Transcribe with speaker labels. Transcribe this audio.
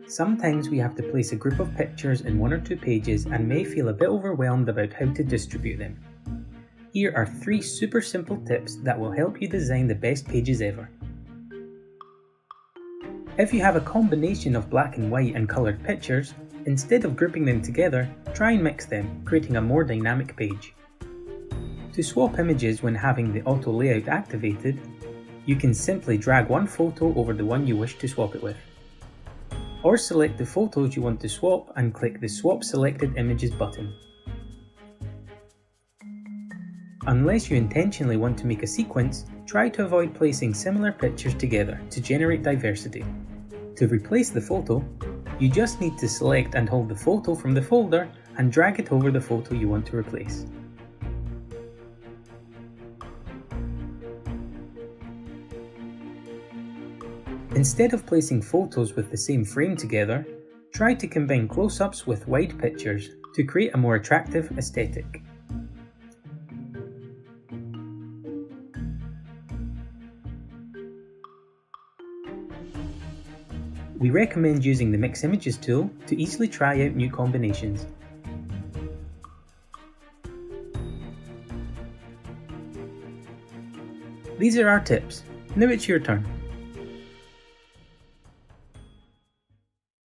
Speaker 1: Sometimes we have to place a group of pictures in one or two pages and may feel a bit overwhelmed about how to distribute them. Here are 3 super simple tips that will help you design the best pages ever. If you have a combination of black and white and coloured pictures, instead of grouping them together, try and mix them, creating a more dynamic page. To swap images when having the auto layout activated, you can simply drag one photo over the one you wish to swap it with. Or select the photos you want to swap and click the Swap Selected Images button. Unless you intentionally want to make a sequence, try to avoid placing similar pictures together to generate diversity. To replace the photo, you just need to select and hold the photo from the folder and drag it over the photo you want to replace. Instead of placing photos with the same frame together, try to combine close-ups with wide pictures to create a more attractive aesthetic. We recommend using the Mix Images tool to easily try out new combinations. These are our tips. Now it's your turn.